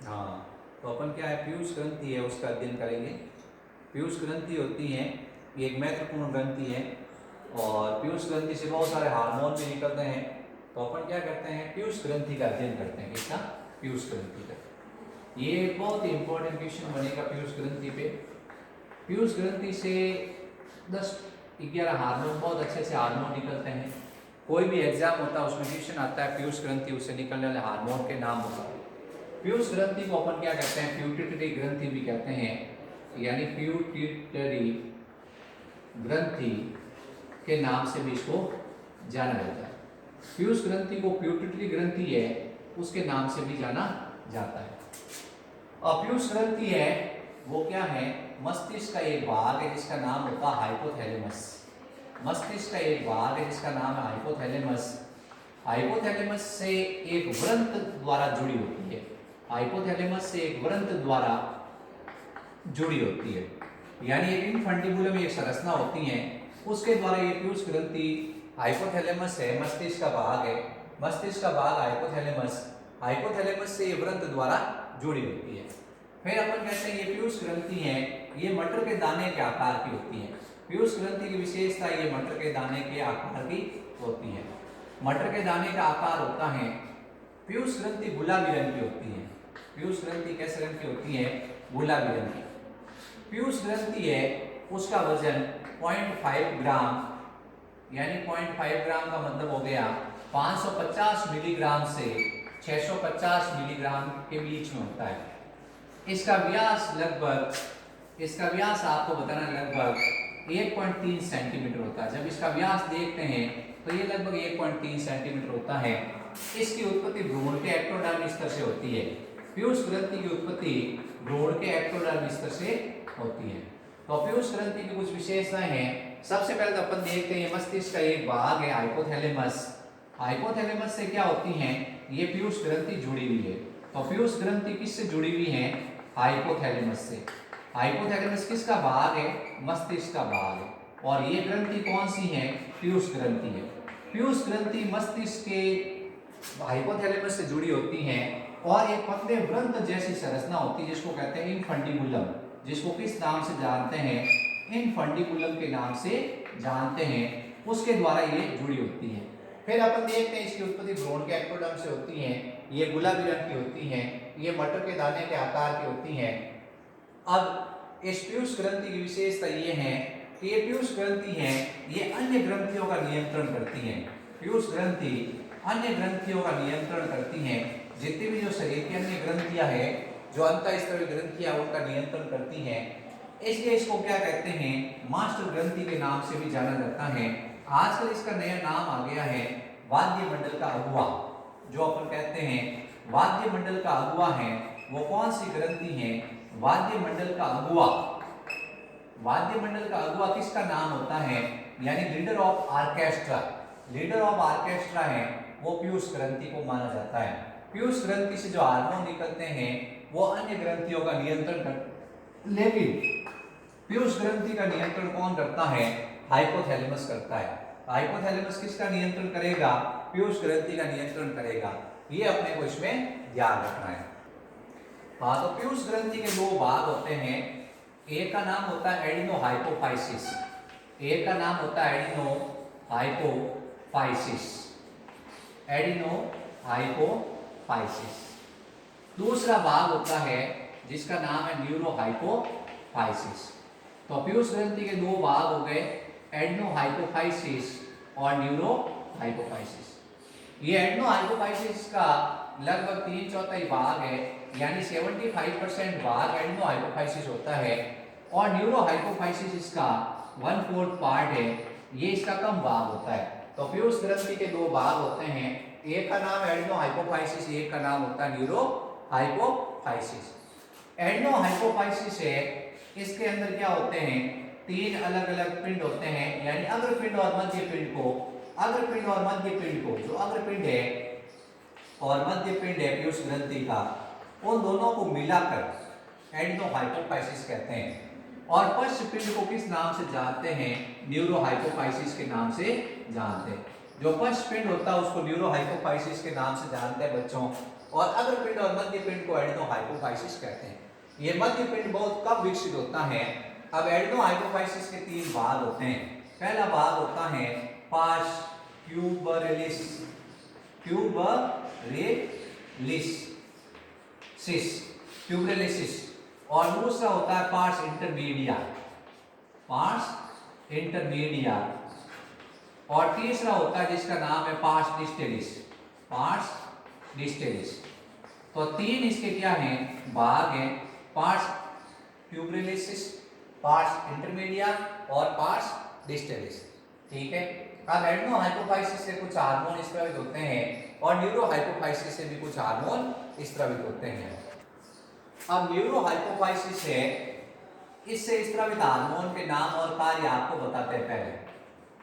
हाँ, तो अपन क्या है, पीयूष ग्रंथि है उसका अध्ययन करेंगे। पीयूष ग्रंथि होती है, ये एक महत्वपूर्ण ग्रंथि है और पीयूष ग्रंथि से बहुत सारे हार्मोन भी निकलते हैं। तो अपन क्या करते हैं, पीयूष ग्रंथि का अध्ययन करते हैं। किसका? पीयूष ग्रंथि का। ये बहुत ही इंपॉर्टेंट क्वेश्चन बनेगा पीयूष ग्रंथि पे। पीयूष ग्रंथि से 10-11 हार्मोन, बहुत अच्छे से हार्मोन निकलते हैं। कोई भी एग्जाम होता है उसमें क्वेश्चन आता है पीयूष ग्रंथि, उससे निकलने वाले हार्मोन के नाम होता है। पीयूष ग्रंथि को अपन क्या कहते हैं, प्यूटिटरी ग्रंथि भी कहते हैं, यानी प्यूटिटरी ग्रंथि के नाम से भी इसको जाना जाता है। पीयूष ग्रंथि को प्यूटिटरी ग्रंथि है उसके नाम से भी जाना जाता है। और पीयूष ग्रंथि है वो क्या है, मस्तिष्क का एक भाग है जिसका नाम होता है हाइपोथैलेमस। मस्तिष्क का एक भाग है जिसका नाम है हाइपोथैलेमस। हाइपोथैलेमस से एक व्रंत द्वारा जुड़ी होती है। हाइपोथैलेमस से एक व्रंत द्वारा जुड़ी होती है, यानी एक इनफंडिबुलम एक संरचना होती है, उसके द्वारा ये पीयूष ग्रंथि, हाइपोथैलेमस है, मस्तिष्क का भाग है, मस्तिष्क का भाग हाइपोथैलेमस, हाइपोथैलेमस से ये व्रंत द्वारा जुड़ी होती है। फिर अपन कहते हैं ये पीयूष ग्रंथि है, ये मटर के दाने के आकार की होती है। पीयूष ग्रंथि की विशेषता ये मटर के दाने के आकार की होती है। मटर के दाने का आकार होता है। पीयूष ग्रंथि गुलाबी रंग की होती है। पीयूष ग्रंथि कैसे रंग की होती है? गुलाबी रंग की। पीयूष ग्रंथि है उसका वजन 0.5 ग्राम, यानी 0.5 ग्राम का मतलब हो गया 550 मिलीग्राम से 650 मिलीग्राम के बीच में होता है। इसका व्यास आपको बताना लगभग 1.3 सेंटीमीटर होता है। जब इसका व्यास देखते हैं तो ये लगभग 1.3 सेंटीमीटर होता है। इसकी उत्पत्ति भ्रूण के एक्टोडर्म स्तर से होती है। पीयूष ग्रंथि की उत्पत्ति भ्रूण के एक्टोडर्म स्तर से होती है। तो पीयूष ग्रंथि की कुछ विशेषताएं हैं। सबसे पहले तो अपन देखते हैं मस्तिष्क का एक भाग है हाइपोथैलेमस। हाइपोथैलेमस से क्या होती है, ये पीयूष ग्रंथि जुड़ी हुई है। तो पीयूष ग्रंथि किससे जुड़ी हुई है? हाइपोथैलेमस से। हाइपोथैलेमस किसका भाग है? मस्तिष्क का भाग है। और ये ग्रंथि कौन सी है? पीयूष ग्रंथि है। पीयूष ग्रंथि मस्तिष्क के हाइपोथैलेमस से जुड़ी होती हैं और एक पतले व्रंत जैसी संरचना होती है जिसको कहते हैं इनफंडिबुलम, जिसको किस नाम से जानते हैं? इनफंडिबुलम के नाम से जानते हैं। उसके द्वारा ये जुड़ी होती है। फिर अपन देखते हैं इसकी उत्पत्ति भ्रूण के एक्टोडर्म से होती है। ये गुलाबी रंग की होती हैं, ये मटर के दाने के आकार की होती हैं। अब इस पीयूष ग्रंथि की विशेषता ये है कि ये पीयूष ग्रंथि है, ये अन्य ग्रंथियों का नियंत्रण करती है। पीयूष ग्रंथि अन्य ग्रंथियों का नियंत्रण करती हैं। जितनी भी जो शरीर की अन्य ग्रंथियां हैं, जो अंतःस्रावी ग्रंथियां, उनका नियंत्रण करती हैं। इसलिए इसको क्या कहते हैं? मास्टर ग्रंथि के नाम से भी जाना जाता है। आजकल इसका नया नाम आ गया है वाद्य मंडल का अगुआ। जो अपन कहते हैं वाद्य मंडल का अगुआ है, वो कौन सी ग्रंथि है? वाद्य मंडल का अगुआ। वाद्य मंडल का अगुआ किसका नाम होता है? यानी leader of orchestra. Leader of orchestra है वो पीयूष ग्रंथि को माना जाता है। पीयूष ग्रंथि से जो हार्मोन निकलते हैं वो अन्य ग्रंथियों का नियंत्रण कर, लेकिन पीयूष ग्रंथि का नियंत्रण कौन करता है? हाइपोथैलेमस करता है। हाइपोथैलेमस किसका नियंत्रण करेगा? पीयूष ग्रंथि का नियंत्रण करेगा। ये अपने को इसमें ध्यान रखना है। हाँ, तो पीयूष ग्रंथि के दो भाग होते हैं। एक का नाम होता है एडिनोहाइपोफाइसिस। एक का नाम होता है एडिनोहाइपोफाइसिस। एडिनोहाइपोफाइसिस। दूसरा भाग होता है जिसका नाम है न्यूरोहाइपोफाइसिस। तो पीयूष ग्रंथि के दो भाग हो गए, एडिनोहाइपोफाइसिस और न्यूरोहाइपोफाइसिस। ये एडिनोहाइपोफाइसिस का लगभग 3/4 भाग है, यानी 75% भाग एडिनोहाइपोफाइसिस होता है और न्यूरोहाइपोफाइसिस इसका 1/4 पार्ट है, ये इसका कम भाग होता है। तो पीयूष ग्रंथि के दो भाग होते हैं, एक का नाम एडिनोहाइपोफाइसिस, एक का नाम होता है न्यूरोहाइपोफाइसिस। एडिनोहाइपोफाइसिस है, इसके अंदर क्या होते हैं? 3 अलग अलग पिंड होते हैं, यानी अग्रपिंड और मध्य पिंड को, अग्रपिंड और मध्य पिंड को, जो अग्रपिंड है और मध्य पिंड है पीयूष ग्रंथि का, उन दोनों को मिलाकर एडिनोहाइपोफाइसिस कहते हैं। और पश्च पिंड को किस नाम से जानते हैं? न्यूरोहाइपोफाइसिस के नाम से जानते हैं। जो पश्च पिंड होता है उसको न्यूरोहाइपोफाइसिस के नाम से जानते हैं बच्चों। और अग्रपिंड और मध्य पिंड को एडेनोहाइपोफाइसिस कहते हैं। ये मध्य पिंड बहुत कब विकसित होता है? अब एडेनोहाइपोफाइसिस के 3 भाग होते हैं। पहला भाग होता है पार्स ट्यूबरलिस ट्यूबरलिसिस, और दूसरा होता है पार्स इंटरमीडिया, और तीसरा होता है जिसका नाम है पार्स डिस्टेलिस। तो 3 इसके क्या हैं? भाग हैं, पार्स ट्यूबरलिसिस, पार्स इंटरमीडिया और पार्स डिस्टेलिस। ठीक है। अब एडेनोहाइपोफाइसिस से कुछ हार्मोन स्रावित होते हैं और न्यूरोहाइपोफाइसिस से भी कुछ हार्मोन स्रावित होते हैं। अब न्यूरोहाइपोफाइसिस है, इससे स्रावित हार्मोन के नाम और कार्य आपको बताते हैं। पहले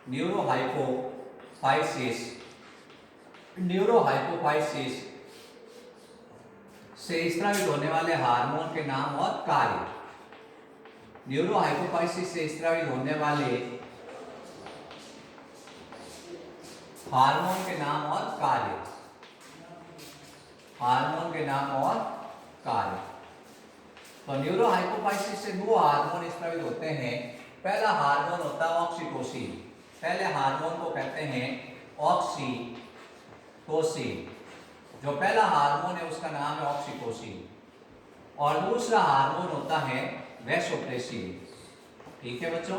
न्यूरोहाइपोफाइसिस से स्रावित होने वाले हार्मोन के नाम और कार्य। न्यूरोहाइपोफाइसिस से स्रावित होने वाले हार्मोन के नाम और कार्य। तो न्यूरोहाइपोफाइसिस से 2 हार्मोन स्रावित होते हैं। पहला हार्मोन होता है ऑक्सीटोसिन। पहले हार्मोन को कहते हैं ऑक्सीटोसिन। जो पहला हार्मोन है उसका नाम है ऑक्सीटोसिन। और दूसरा हार्मोन होता है वैसोप्रेसिन। ठीक है बच्चों,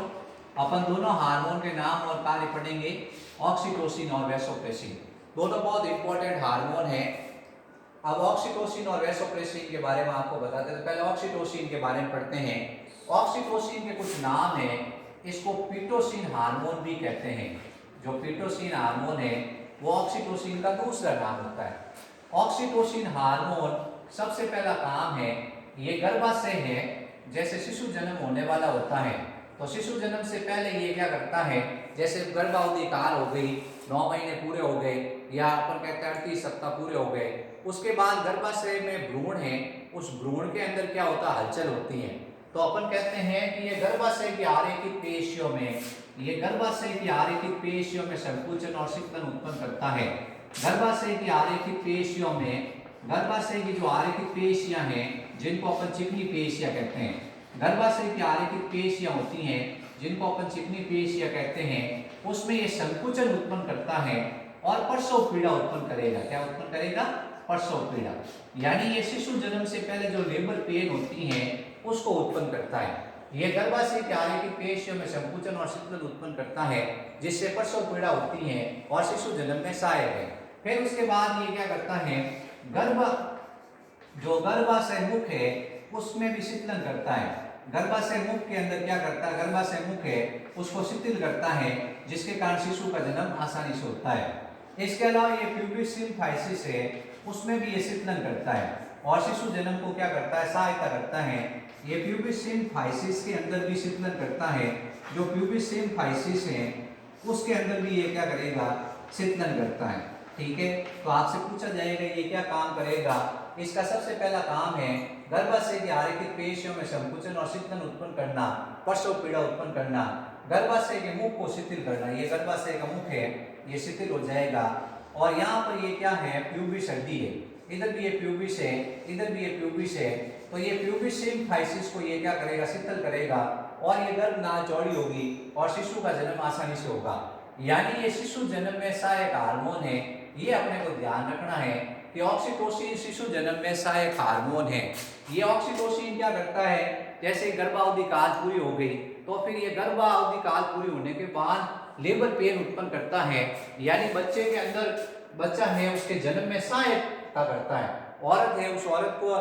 अपन दोनों हार्मोन के नाम और कार्य पढ़ेंगे, ऑक्सीटोसिन और वैसोप्रेसिन। दोनों बहुत इंपॉर्टेंट हार्मोन है। अब ऑक्सीटोसिन और वैसोप्रेसिन के बारे में आपको बताते हैं। तो पहले ऑक्सीटोसिन के बारे में पढ़ते हैं। ऑक्सीटोसिन के कुछ नाम हैं। इसको पिटोसिन हार्मोन भी कहते हैं। जो पिटोसिन हार्मोन है वो ऑक्सीटोसिन का दूसरा नाम होता है। ऑक्सीटोसिन हार्मोन सबसे पहला काम है, ये गर्भाशय है, जैसे शिशु जन्म होने वाला होता है तो शिशु जन्म से पहले ये क्या करता है, जैसे गर्भावधि काल हो गई, 9 महीने पूरे हो गए, या अपन कहते हैं 38 सप्ताह पूरे हो गए, उसके बाद गर्भाशय में भ्रूण है, उस भ्रूण के अंदर क्या होता है, हलचल होती है। तो अपन कहते हैं कि ये गर्भाशय की आरेखित पेशियों में संकुचन और सिकुड़न उत्पन्न करता है। गर्भाशय की आरेखित पेशियों में, गर्भाशय की जो आरेखित पेशियां हैं जिनको अपन चिकनी पेशियां कहते हैं, गर्भाशय की आरेखित पेशियां होती हैं जिनको अपन चिकनी पेशियां कहते हैं, उसमें ये संकुचन उत्पन्न करता है और प्रसव पीड़ा उत्पन्न करेगा। क्या उत्पन्न करेगा? प्रसव पीड़ा। यानी ये शिशु जन्म से पहले जो लेबर पेन होती है उसको उत्पन्न करता है। यह गर्भाशय के आरेखित पेशियों में संकुचन और सिकुड़न उत्पन्न करता है जिससे प्रसव पीड़ा होती है और शिशु जन्म में सहायक है। फिर उसके बाद ये क्या करता है, जो गर्भाशय मुख है उसमें भी शीतलन करता है। गर्भाशय मुख के अंदर क्या करता है, गर्भाशय मुख है उसको शिथिल करता है जिसके कारण शिशु का जन्म आसानी से होता है। इसके अलावा ये प्यूबिक सिम्फाइसिस है, उसमें भी ये शीतलन करता है और शिशु जन्म को क्या करता है, सहायता करता है। ये प्यूबिक सिम्फाइसिस के अंदर भी शीतलन करता है। जो प्यूबिक सिम्फाइसिस है उसके अंदर भी ये क्या करेगा, शीतलन करता है। ठीक है, तो आपसे पूछा जाएगा ये क्या काम करेगा। इसका सबसे पहला काम है गर्भाशय की आरेखित पेशियों में संकुचन और शीतलन उत्पन्न करना, प्रसव पीड़ा उत्पन्न करना, गर्भाशय के मुख को शिथिल करना। ये गर्भाशय का मुख है, ये शिथिल हो जाएगा। और यहाँ पर ये क्या है, प्यूबिस हड्डी है, इधर भी ये प्यूबिस है, इधर भी ये प्यूबिस है। तो ये प्यूबिक सिम्फाइसिस को ये क्या करेगा, शीतल करेगा और ये गर्भनाल चौड़ी होगी और शिशु का जन्म आसानी से होगा। यानी ये शिशु जन्म में सहायक हार्मोन है। ये अपने को ध्यान रखना है कि ऑक्सीटोसिन शिशु जन्म में सहायक हार्मोन है। ये ऑक्सीटोसिन क्या करता है, जैसे गर्भावधि काल पूरी हो गई तो फिर ये गर्भावधि काल पूरी होने के बाद लेबर पेन उत्पन्न करता है। यानी बच्चे के अंदर, बच्चा है उसके जन्म में सहायता करता है। औरत है, उस औरत को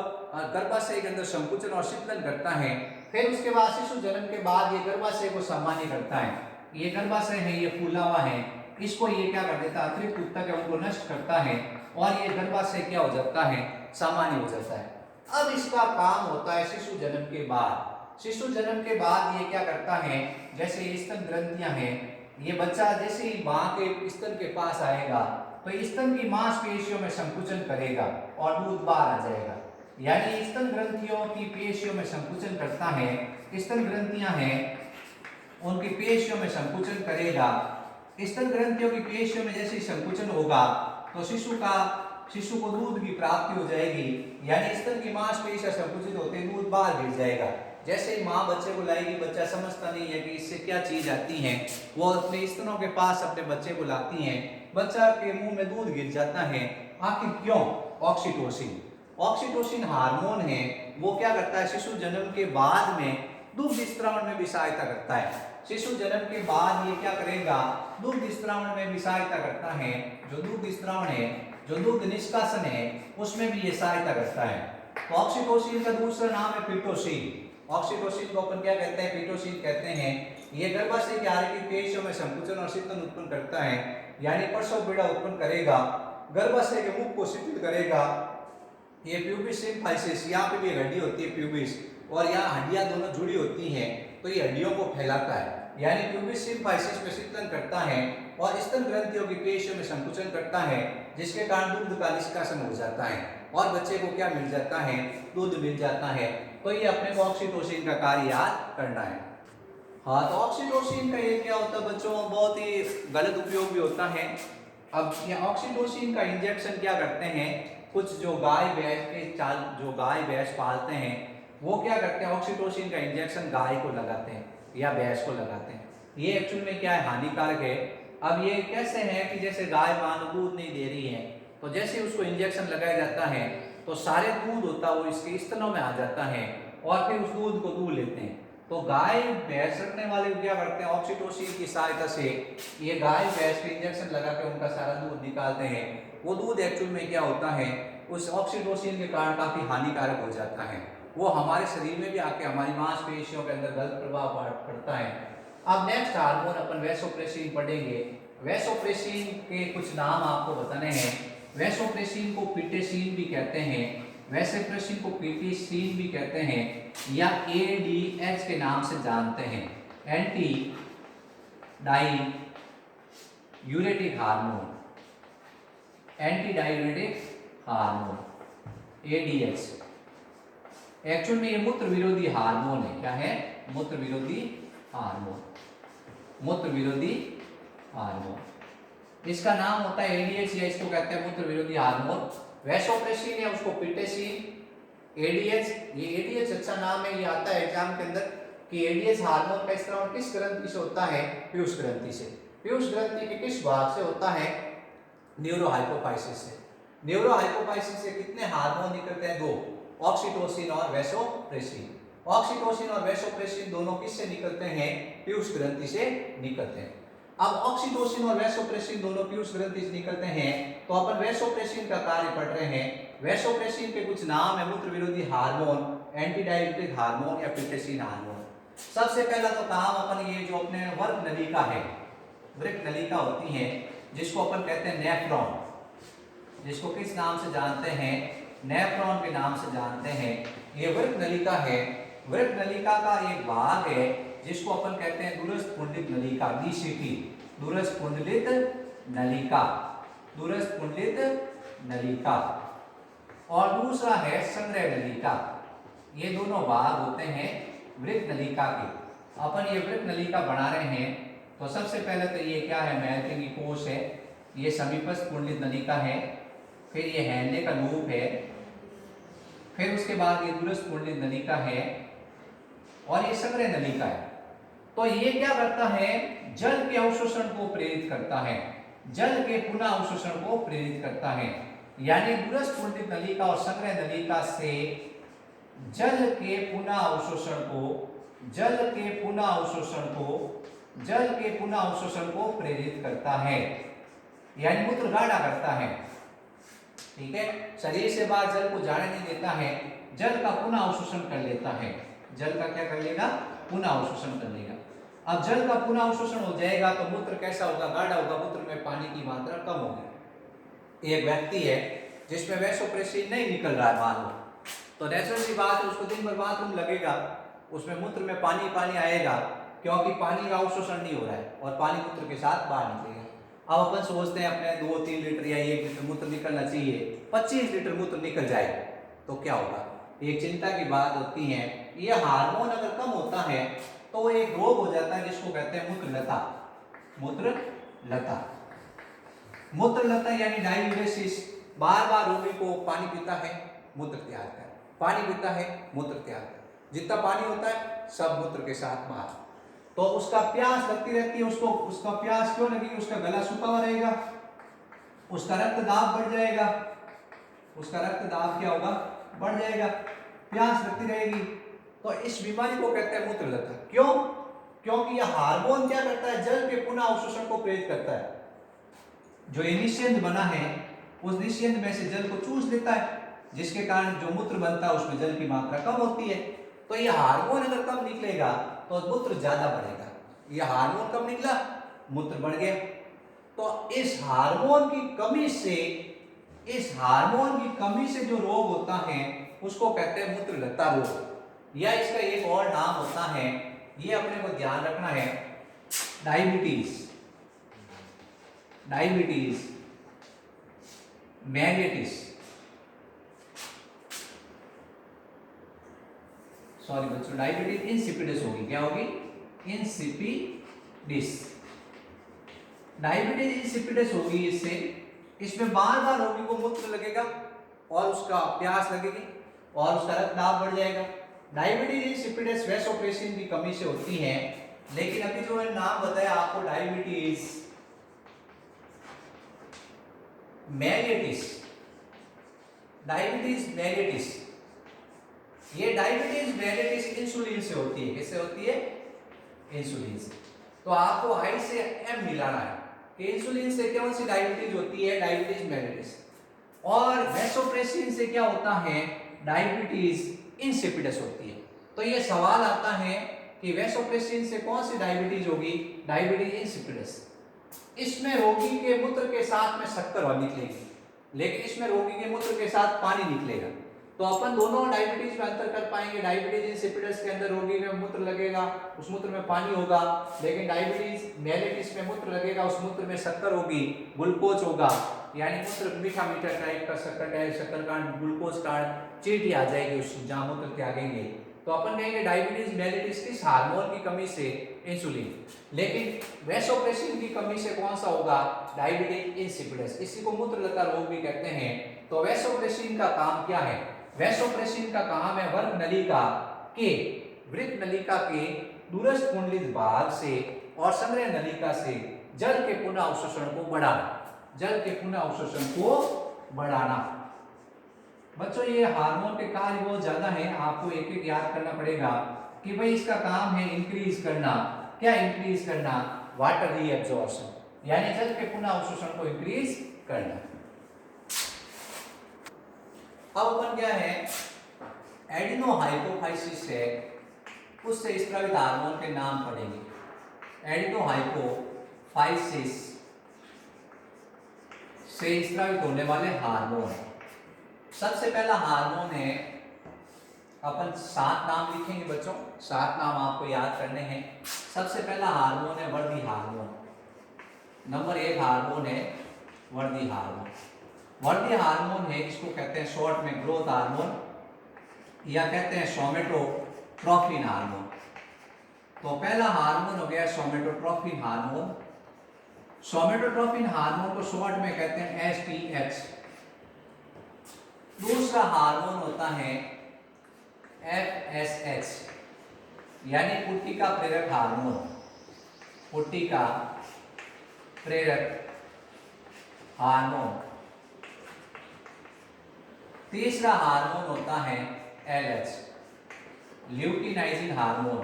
गर्भाशय के अंदर संकुचन और शीतलन करता है। फिर उसके बाद शिशु जन्म के बाद ये गर्भाशय को सामान्य करता है। ये गर्भाशय है, ये फूला हुआ है, इसको ये क्या कर देता है, अतिरिक्त ऊतक है उनको नष्ट करता है और ये गर्भाशय क्या हो जाता है, सामान्य हो जाता है। अब इसका काम होता है शिशु जन्म के बाद। शिशु जन्म के बाद ये क्या करता है, जैसे ये स्तन ग्रंथियां हैं, ये बच्चा जैसे ही मां के स्तन के पास आएगा तो स्तन की मांसपेशियों में संकुचन करेगा और दूध बाहर आ जाएगा। यानी स्तन ग्रंथियों की पेशियों में संकुचन करता है, स्तन ग्रंथियां हैं उनकी पेशियों में संकुचन करेगा। स्तन ग्रंथियों की पेशियों में जैसे संकुचन होगा तो शिशु का शिशु को दूध की प्राप्ति हो जाएगी, यानी स्तन की मांसपेशियां संकुचित होते ही दूध बाहर गिर जाएगा। जैसे ही माँ बच्चे को लाएगी, बच्चा समझता नहीं है कि इससे क्या चीज आती है, वो अपने स्तनों के पास अपने बच्चे को लाती है, बच्चा के मुंह में दूध गिर जाता है। आखिर क्यों? ऑक्सीटोसिन, ऑक्सीटोसिन हार्मोन है, वो क्या करता है, शिशु जन्म के बाद में दुग्ध स्त्रावण में भी सहायता करता है। शिशु जन्म के बाद ये क्या करेगा, दुग्ध स्त्रावण में भी सहायता करता है। जो दुग्ध स्त्रावण है, जो दुग्ध निष्कासन है, उसमें भी ये सहायता करता है। तो ऑक्सीटोसिन का दूसरा नाम है पीटोसिन। ऑक्सीटोसिन को अपन क्या कहते हैं, पीटोसिन कहते हैं। ये गर्भाशय के आगे की पेशियों में संकुचन और शीतन उत्पन्न करता है, यानी प्रसव पीड़ा उत्पन्न करेगा, गर्भाशय के मुख को शिथिल करेगा। ये प्यूबिस सिम्फाइसिस, यहाँ पे भी हड्डी होती है प्यूबिस, और यहाँ हड्डियां दोनों जुड़ी होती हैं, तो ये हड्डियों को फैलाता है, यानी प्यूबिस सिम्फाइसिस में शीतलन करता है और स्तन ग्रंथियों की पेशियों में संकुचन करता है, जिसके कारण दूध का निष्कासन हो जाता है और बच्चे को क्या मिल जाता है, दूध मिल जाता है। तो ये अपने को ऑक्सीटोसिन का कार्य याद करना है। हाँ, तो ऑक्सीटोसिन का ये क्या होता है बच्चों, बहुत ही गलत उपयोग भी होता है। अब ये ऑक्सीटोसिन का इंजेक्शन क्या करते हैं, कुछ जो गाय भैंस पालते हैं, वो क्या करते हैं, ऑक्सीटोसिन का इंजेक्शन गाय को लगाते हैं या भैंस को लगाते हैं। ये एक्चुअल में क्या है, हानिकारक है। अब ये कैसे है कि जैसे गाय मान दूध नहीं दे रही है, तो जैसे उसको इंजेक्शन लगाया जाता है तो सारे दूध होता है वो इसके स्तनों में आ जाता है और फिर उस दूध को दूध लेते हैं। तो गाय भैंस रखने वाले क्या करते हैं, ऑक्सीटोसिन की सहायता से ये गाय भैंस के इंजेक्शन लगा के उनका सारा दूध निकालते हैं। वो दूध एक्चुअल में क्या होता है, उस ऑक्सीटोसिन के कारण काफी हानिकारक हो जाता है, वो हमारे शरीर में भी आके हमारी मांसपेशियों के अंदर गलत प्रभाव पड़ता है। अब नेक्स्ट हार्मोन अपन वैसोप्रेसिन पढ़ेंगे। वैसोप्रेसिन के कुछ नाम आपको बताने हैं। वैसोप्रेसिन को पिटेसिन भी कहते हैं, वैसोप्रेसिन को पिटेसिन भी कहते हैं, या एडीएच के नाम से जानते हैं, anti diuretic hormone, anti diuretic hormone ADH. Actual में ये मूत्र विरोधी हार्मोन है। क्या है, मूत्र विरोधी हार्मोन, मूत्र विरोधी हार्मोन। इसका नाम होता है एडीएच, या इसको कहते हैं मूत्र विरोधी हार्मोन। वैसोप्रेसिन है, उसको पिटेसिन। एडीएच, ये एडीएच अच्छा नाम है, ये आता है एग्जाम के अंदर कि एडीएच हार्मोन का स्त्राव किस ग्रंथि से होता है, पीयूष ग्रंथि से। पीयूष ग्रंथि के किस भाग से होता है, न्यूरोहाइपोफाइसिस से। न्यूरोहाइपोफाइसिस से कितने हार्मोन निकलते हैं, दो, ऑक्सीटोसिन और वैसोप्रेसिन। ऑक्सीटोसिन और वैसोप्रेसिन दोनों किससे निकलते हैं, पीयूष ग्रंथि से निकलते हैं। अब ऑक्सीटोसिन और वैसोप्रेसिन दोनों पीयूष ग्रंथि से निकलते हैं, तो अपन वैसोप्रेसिन का कार्य पढ़ रहे हैं। वैसोप्रेसिन के कुछ नाम है, मूत्र विरोधी हार्मोन, एंटी डायबिटिक हार्मोन या पिटेसिन हार्मोन। सबसे पहला तो काम अपन ये जो अपने वर्क नलिका है, वृक्क नलिका होती है, जिसको अपन कहते हैं नेफ्रॉन, जिसको किस नाम से जानते हैं, नेफ्रॉन के नाम से जानते हैं। ये वृक्क नलिका है। वृक्क नलिका का एक भाग है जिसको अपन कहते हैं दूरस्थ पुंडलिक नलिका, DCT, दूरस्थ पुंडलिक नलिका, दूरस्थ पुंडलिक नलिका। और दूसरा है संग्रह नलिका। ये दोनों भाग होते हैं वृक्क नलिका के। अपन ये वृक्क नलिका बना रहे हैं, तो सबसे पहले तो ये क्या है, मैल्किंग कोश है, ये समीपस्थ पुंडलिक नलिका है, फिर ये हैंडले का लूप है, फिर उसके बाद ये दूरस्थ पुंडलिक नलिका है, और ये संग्रह नलिका है। तो ये क्या करता है, जल के अवशोषण को प्रेरित करता है, जल के पुनः अवशोषण को प्रेरित करता है। यानी दूरस्थ पुंडलिक नलिका और संग्रह नलिका से जल के पुनः अवशोषण को, जल के पुनः अवशोषण को, जल के पुनः अवशोषण को प्रेरित करता है, यानी मूत्र गाढ़ा करता है। ठीक है, शरीर से बाहर जल को जाने नहीं देता है, जल का पुनः अवशोषण कर लेता है। जल का क्या कर लेगा, पुनः अवशोषण कर लेगा। अब जल का पुनः अवशोषण हो जाएगा तो मूत्र कैसा होगा, गाढ़ा होगा, मूत्र में पानी की मात्रा कम होगी। एक व्यक्ति है जिसमें वैसोप्रेसिन नहीं निकल रहा है मान लो, तो नेचुरल सी बात है उसको दिन भर बाथरूम लगेगा, उसमें मूत्र में पानी पानी आएगा, क्योंकि पानी का अवशोषण नहीं हो रहा है और पानी मूत्र के साथ बाहर निकलेगा। अब अपन सोचते हैं अपने 2-3 लीटर या 1 लीटर मूत्र निकलना चाहिए, 25 लीटर मूत्र निकल जाए तो क्या होगा, एक चिंता की बात होती है। ये हार्मोन अगर कम होता है तो एक रोग हो जाता है जिसको कहते हैं मूत्रलता। मूत्रलता, मूत्रलता यानी डायूरेसिस, बार बार रोगी को पानी पीता है, मूत्र तैयार कर, पानी पीता है, मूत्र तैयार कर, जितना पानी होता है सब मूत्र के साथ बाहर, तो उसका प्यास लगती रहती है, उसको उसका प्यास क्यों लगेगी, उसका गला सूखा हुआ रहेगा, उसका रक्त दाब बढ़ जाएगा, उसका रक्त दाब क्या होगा, बढ़ जाएगा, प्यास लगती रहेगी। तो इस बीमारी को कहते हैं मूत्रलता। क्यों? क्योंकि यह हार्मोन क्या करता है, जल के पुनः अवशोषण को प्रेरित करता है। जो ये निस्यंद बना है उस निस्यंद में से जल को चूस लेता है, जिसके कारण जो मूत्र बनता है उसमें जल की मात्रा कम होती है। तो ये हार्मोन अगर कम निकलेगा तो मूत्र ज्यादा बढ़ेगा। ये हार्मोन कम निकला, मूत्र बढ़ गया। तो इस हार्मोन की कमी से जो रोग होता है उसको कहते हैं मूत्रलता रोग, या इसका एक और नाम होता है, ये अपने को ध्यान रखना है, डायबिटीज, मेलिटिस, सॉरी बच्चों, डायबिटीज इंसिपिडिस होगी, क्या होगी, इंसिपिडिस, डायबिटीज इंसिपिडिस होगी। इसमें बार बार रोगी को मूत्र लगेगा और उसका प्यास लगेगी और उसका रक्तदाब बढ़ जाएगा। डायबिटीज इंसिपिडिस वैसोप्रेसिन की कमी से होती है, लेकिन अभी जो मैंने नाम बताया आपको, डायबिटीज मेलिटिस, ये डायबिटीज मेलिटिस इंसुलिन से होती है। किससे होती है? इंसुलिन से। तो आपको आई से एम मिलाना है कि इंसुलिन से कौन सी डायबिटीज होती है, डायबिटीज मेलिटिस, और वैसोप्रेसिन से क्या होता है, डायबिटीज इंसिपिडस होती है। तो ये सवाल आता है कि वैसोप्रेसिन से कौन सी डायबिटीज होगी, डायबिटीज इंसिपिडस। इसमें रोगी के मूत्र के साथ में शक्कर निकलेगी, लेकिन इसमें रोगी के मूत्र के साथ पानी निकलेगा। तो अपन दोनों डायबिटीज में अंतर कर पाएंगे। डायबिटीज इंसिपिडस के अंदर रोगी में मूत्र लगेगा, उस मूत्र में पानी होगा, लेकिन डायबिटीज मेलिटिस में मूत्र लगेगा, उस मूत्र में शक्कर होगी, ग्लूकोज होगा, यानी मूत्र मीठा मीठा टाइप का शक्कर का ग्लूकोज का चींटी आ जाएगी उस जहां मूत्र त्यागेंगे। तो अपन कहेंगे डायबिटीज मेलिटिस किस हार्मोन की कमी से, इंसुलिन। लेकिन वैसोप्रेसिन की कमी से कौन सा होगा, डायबिटीज इंसिपिडस। इसी को मूत्रलता रोग भी कहते हैं। तो वैसोप्रेसिन का काम क्या है, वैसोप्रेसिन का काम है वृक्क नलिका के दूरस्थ कुंडलित भाग से और संग्रह नलिका से जल के पुनः अवशोषण को बढ़ाना, बच्चों ये हार्मोन के कार्य बहुत ज्यादा है, आपको एक एक याद करना पड़ेगा कि भाई इसका काम है इंक्रीज करना। क्या इंक्रीज करना, वाटर रीअब्जॉर्प्शन, यानी जल के पुनः अवशोषण को इंक्रीज करना। अब अपन क्या है, एडिनोहाइपोफाइसिस है, उससे स्रावित हार्मोन के नाम पढ़ेंगे। एडिनोहाइपोफाइसिस से स्रावित होने वाले हार्मोन, सबसे पहला हार्मोन है, अपन 7 नाम लिखेंगे बच्चों, 7 नाम आपको याद करने हैं। सबसे पहला हार्मोन है वर्दी हार्मोन। नंबर 1 हार्मोन है वर्दी हार्मोन। वर्दी हार्मोन है, इसको कहते हैं शॉर्ट में ग्रोथ हार्मोन या कहते हैं सोमेटोट्रोपिन हार्मोन। तो पहला हार्मोन हो गया सोमेटोट्रोपिन हार्मोन। सोमेटोट्रोपिन हार्मोन को शॉर्ट में कहते हैं STH। दूसरा हार्मोन होता है FSH, यानी पुट्टिका प्रेरक हार्मोन, पुट्टिका प्रेरक हार्मोन। तीसरा हार्मोन होता है LH, ल्यूटिनाइजिंग हार्मोन,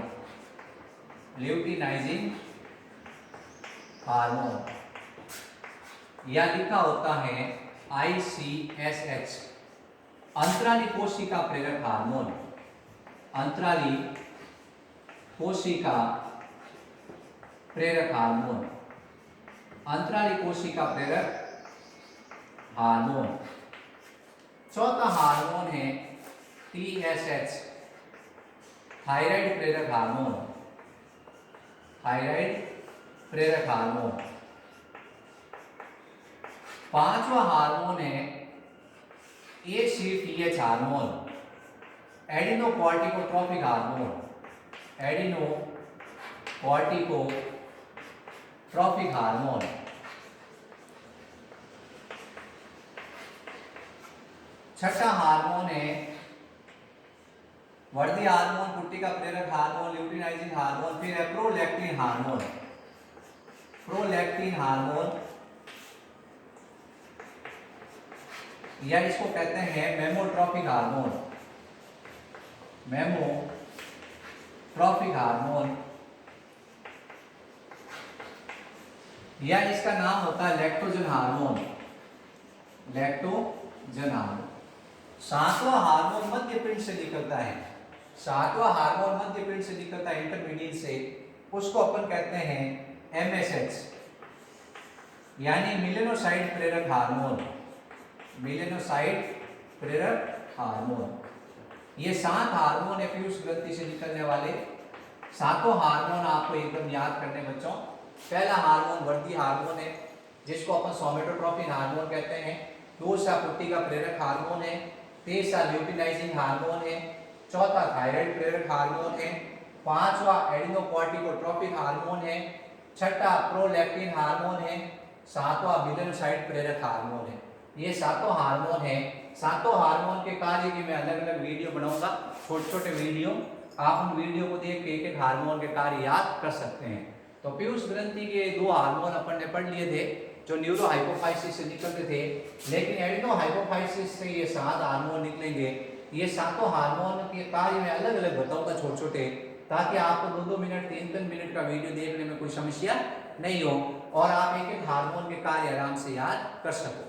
या लिखा होता है ICSH, अंतराली कोशिका प्रेरक हार्मोन, अंतराली कोशिका प्रेरक हार्मोन, अंतराली कोशिका प्रेरक हार्मोन। चौथा हार्मोन है TSH, थायराइड प्रेरक हार्मोन, थायराइड प्रेरक हार्मोन। पांचवा हार्मोन है ACTH हार्मोन, एडिनोकॉर्टिकोट्रोपिक हार्मोन, एडिनोकॉर्टिकोट्रोपिक हार्मोन। छठा हार्मोन है वर्दी हार्मोन, कुट्टी का प्रेरक हार्मोन, ल्यूटिनाइजिंग हार्मोन, फिर है प्रोलैक्टिन हार्मोन। प्रोलैक्टिन हार्मोन या इसको कहते हैं मेमोट्रॉपिक हार्मोन। मेमोट्रॉपिक हार्मोन या इसका नाम होता है लैक्टोजन हार्मोन। Lactogen hormone. सातवां हार्मोन मध्य पिंड से निकलता है। सातवां हार्मोन मध्य पिंड से निकलता है इंटरमीडिएट से, उसको अपन कहते हैं MSH यानी मिलेनोसाइट प्रेरक हार्मोन। मिलेनोसाइट प्रेरक हार्मोन। ये 7 हार्मोन है पीयूष ग्रंथि से निकलने वाले। सातों हार्मोन आपको एकदम याद करने बच्चों। पहला हार्मोन वर्दी हार्मोन है जिसको अपन सोमेटोट्रोपिन हार्मोन कहते हैं। दूसरा कुट्टी का प्रेरक हार्मोन है। तीसरा ल्यूटिनाइजिंग हार्मोन है। चौथा थायराइड प्रेरक हार्मोन है। पांचवा एडिनोकॉर्टिकोट्रोपिक हार्मोन है। छठा प्रोलैक्टिन हार्मोन है। सातवां मिलेनोसाइट प्रेरक हार्मोन है। ये सातों हार्मोन है। सातों हार्मोन के कार्य की मैं अलग अलग वीडियो बनाऊंगा, छोटे छोटे वीडियो। आप उन वीडियो को देख के एक एक हार्मोन के कार्य याद कर सकते हैं। तो पीयूष ग्रंथि के 2 हार्मोन अपन ने पढ़ लिए थे जो न्यूरो हाइपोफाइसिस से निकलते थे, लेकिन एडिनो हाइपोफाइसिस से ये 7 हार्मोन निकलेंगे। ये सातों हार्मोन के कार्य में अलग अलग बताऊंगा छोटे छोटे, ताकि आपको 2-2 मिनट 3-3 मिनट का वीडियो देखने में कोई समस्या नहीं हो और आप एक एक हार्मोन के कार्य आराम से याद कर सको।